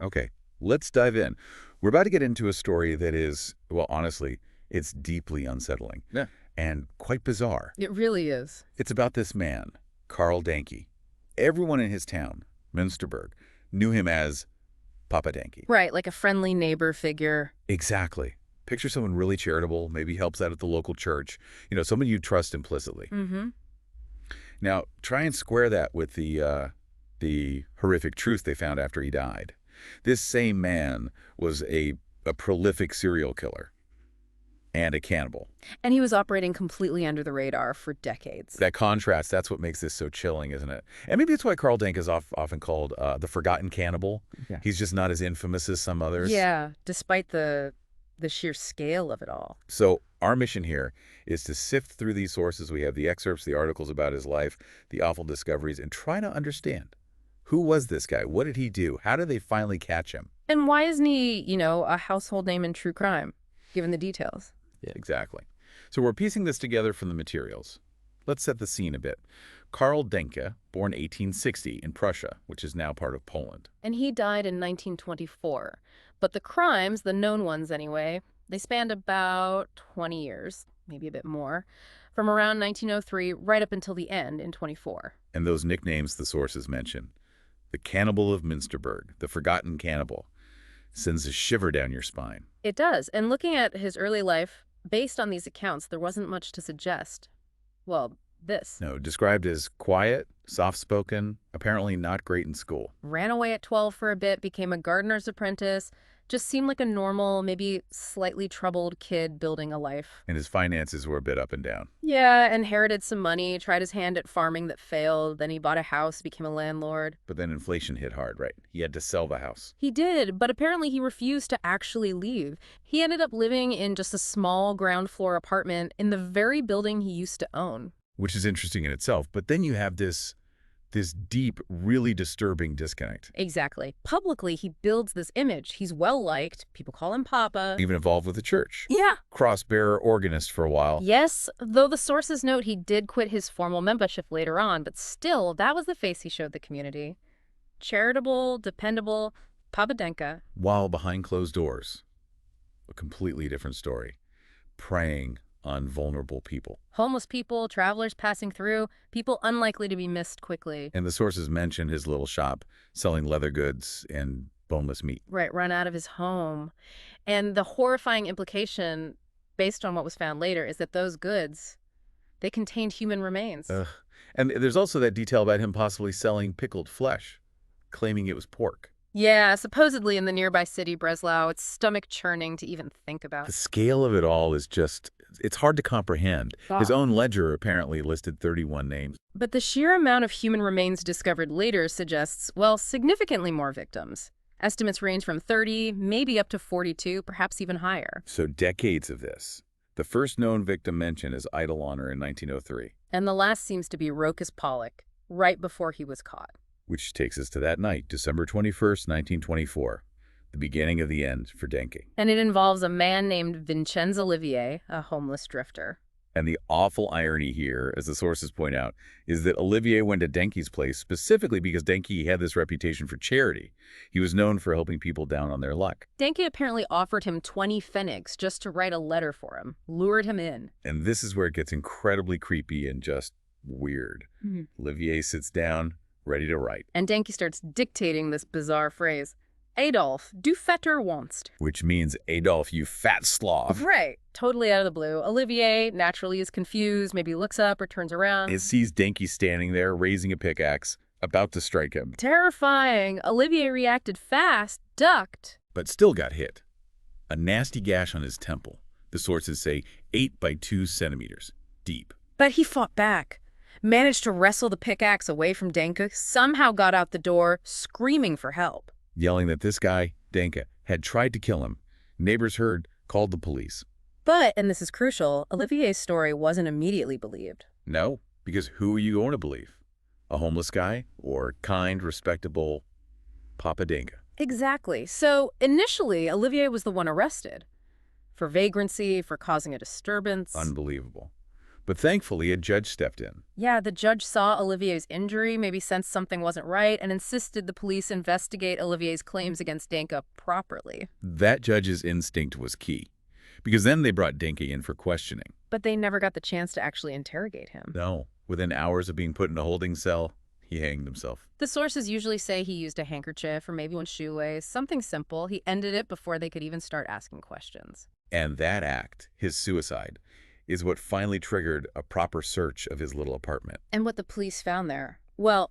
Okay, let's dive in. We're about to get into a story that is, well, honestly, it's deeply unsettling. Yeah. And quite bizarre. It really is. It's about this man, Karl Denke. Everyone in his town, Münsterberg, knew him as Papa Denke. Right, like a friendly neighbor figure. Exactly. Picture someone really charitable, maybe helps out at the local church. You know, someone you trust implicitly. Mm-hmm. Now, try and square that with the horrific truth they found after he died. This same man was a prolific serial killer and a cannibal. And he was operating completely under the radar for decades. That contrast, that's what makes this so chilling, isn't it? And maybe that's why Karl Denke is often called the forgotten cannibal. Yeah. He's just not as infamous as some others. Yeah, despite the sheer scale of it all. So our mission here is to sift through these sources. We have the excerpts, the articles about his life, the awful discoveries, and try to understand, who was this guy? What did he do? How did they finally catch him? And why isn't he, a household name in true crime, given the details? Yeah, exactly. So we're piecing this together from the materials. Let's set the scene a bit. Karl Denke, born 1860 in Prussia, which is now part of Poland. And he died in 1924. But the crimes, the known ones anyway, they spanned about 20 years, maybe a bit more, from around 1903 right up until the end in 24. And those nicknames the sources mention. The Cannibal of Münsterberg, the forgotten cannibal, sends a shiver down your spine. It does. And looking at his early life, based on these accounts, there wasn't much to suggest. Well, this. No, described as quiet, soft-spoken, apparently not great in school. Ran away at 12 for a bit, became a gardener's apprentice, just seemed like a normal, maybe slightly troubled kid building a life. And his finances were a bit up and down. Yeah, inherited some money, tried his hand at farming that failed, then he bought a house, became a landlord. But then inflation hit hard, right? He had to sell the house. He did, but apparently he refused to actually leave. He ended up living in just a small ground floor apartment in the very building he used to own. Which is interesting in itself. But then you have this deep, really disturbing disconnect. Exactly. Publicly, he builds this image. He's well-liked. People call him Papa. Even involved with the church. Yeah. Cross-bearer organist for a while. Yes, though the sources note he did quit his formal membership later on, but still, that was the face he showed the community. Charitable, dependable, Papa Denke. While behind closed doors, a completely different story. Preying on vulnerable people. Homeless people, travelers passing through, people unlikely to be missed quickly. And the sources mention his little shop selling leather goods and boneless meat. Right, run out of his home. And the horrifying implication, based on what was found later, is that those goods, they contained human remains. Ugh. And there's also that detail about him possibly selling pickled flesh, claiming it was pork. Yeah, supposedly in the nearby city, Breslau, it's stomach-churning to even think about. The scale of it all is just, it's hard to comprehend. His own ledger apparently listed 31 names. But the sheer amount of human remains discovered later suggests, well, significantly more victims. Estimates range from 30, maybe up to 42, perhaps even higher. So decades of this. The first known victim mentioned is Idle Honor in 1903. And the last seems to be Rochus Pollock, right before he was caught. Which takes us to that night, December 21st, 1924, the beginning of the end for Denke. And it involves a man named Vincenz Olivier, a homeless drifter. And the awful irony here, as the sources point out, is that Olivier went to Denke's place specifically because Denke had this reputation for charity. He was known for helping people down on their luck. Denke apparently offered him 20 pfennigs just to write a letter for him, lured him in. And this is where it gets incredibly creepy and just weird. Olivier sits down, ready to write. And Denke starts dictating this bizarre phrase, Adolf, du fetter wonst. Which means, Adolf, you fat sloth. Right. Totally out of the blue. Olivier naturally is confused, maybe looks up or turns around. It sees Denke standing there, raising a pickaxe, about to strike him. Terrifying. Olivier reacted fast, ducked. But still got hit. A nasty gash on his temple. The sources say 8 by 2 centimeters deep. But he fought back. Managed to wrestle the pickaxe away from Denke, somehow got out the door, screaming for help. Yelling that this guy, Denke, had tried to kill him. Neighbors heard, called the police. But, and this is crucial, Olivier's story wasn't immediately believed. No, because who are you going to believe? A homeless guy or kind, respectable Papa Denke? Exactly. So, initially, Olivier was the one arrested. For vagrancy, for causing a disturbance. Unbelievable. But thankfully, a judge stepped in. Yeah, the judge saw Olivier's injury, maybe sensed something wasn't right, and insisted the police investigate Olivier's claims against Denke properly. That judge's instinct was key, because then they brought Denke in for questioning. But they never got the chance to actually interrogate him. No, within hours of being put in a holding cell, he hanged himself. The sources usually say he used a handkerchief or maybe one shoelace, something simple. He ended it before they could even start asking questions. And that act, his suicide, is what finally triggered a proper search of his little apartment. And what the police found there? Well,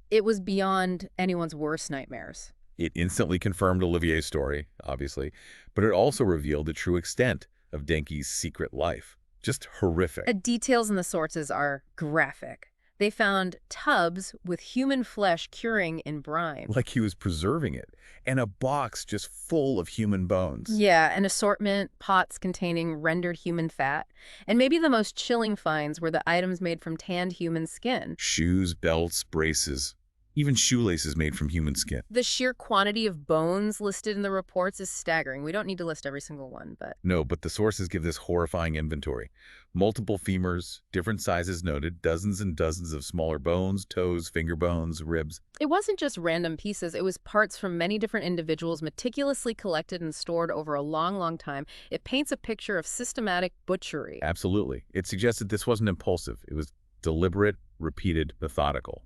it was beyond anyone's worst nightmares. It instantly confirmed Olivier's story, obviously, but it also revealed the true extent of Denke's secret life. Just horrific. The details in the sources are graphic. They found tubs with human flesh curing in brine. Like he was preserving it, and a box just full of human bones. Yeah, an assortment, pots containing rendered human fat. And maybe the most chilling finds were the items made from tanned human skin. Shoes, belts, braces, even shoelaces made from human skin. The sheer quantity of bones listed in the reports is staggering. We don't need to list every single one, but... No, but the sources give this horrifying inventory. Multiple femurs, different sizes noted, dozens and dozens of smaller bones, toes, finger bones, ribs. It wasn't just random pieces. It was parts from many different individuals meticulously collected and stored over a long, long time. It paints a picture of systematic butchery. Absolutely. It suggested this wasn't impulsive. It was deliberate, repeated, methodical.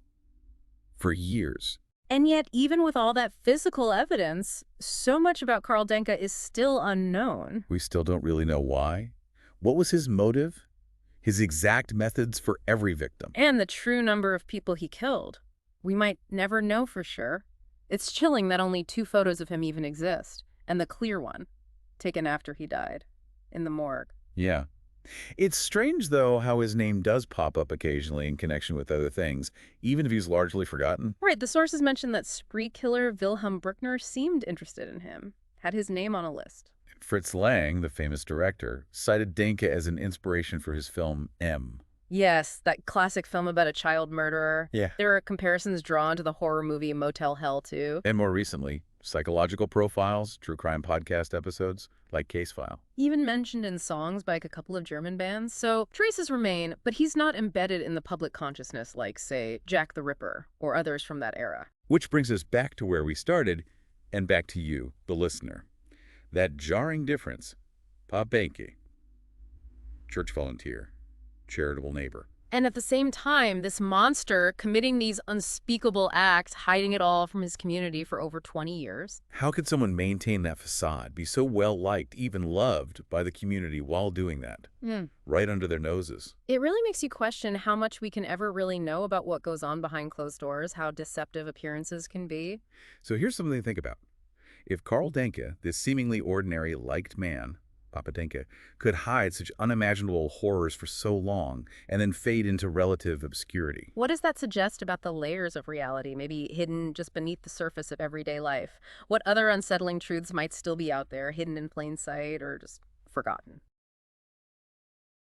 For years. And yet, even with all that physical evidence, so much about Karl Denke is still unknown. We still don't really know why. What was his motive? His exact methods for every victim. And the true number of people he killed. We might never know for sure. It's chilling that only 2 photos of him even exist, and the clear one, taken after he died, in the morgue. Yeah. It's strange, though, how his name does pop up occasionally in connection with other things, even if he's largely forgotten. Right, the sources mentioned that spree killer Wilhelm Bruckner seemed interested in him, had his name on a list. Fritz Lang, the famous director, cited Denke as an inspiration for his film M. Yes, that classic film about a child murderer. Yeah. There are comparisons drawn to the horror movie Motel Hell, too. And more recently, psychological profiles, true crime podcast episodes, like Case File. Even mentioned in songs by a couple of German bands. So traces remain, but he's not embedded in the public consciousness like, say, Jack the Ripper or others from that era. Which brings us back to where we started and back to you, the listener. That jarring difference. Pop Denke, church volunteer, charitable neighbor. And at the same time, this monster committing these unspeakable acts, hiding it all from his community for over 20 years. How could someone maintain that facade, be so well-liked, even loved by the community while doing that? Right under their noses. It really makes you question how much we can ever really know about what goes on behind closed doors, how deceptive appearances can be. So here's something to think about. If Karl Denke, this seemingly ordinary, liked man, Papa Denke, could hide such unimaginable horrors for so long and then fade into relative obscurity. What does that suggest about the layers of reality, maybe hidden just beneath the surface of everyday life? What other unsettling truths might still be out there, hidden in plain sight or just forgotten?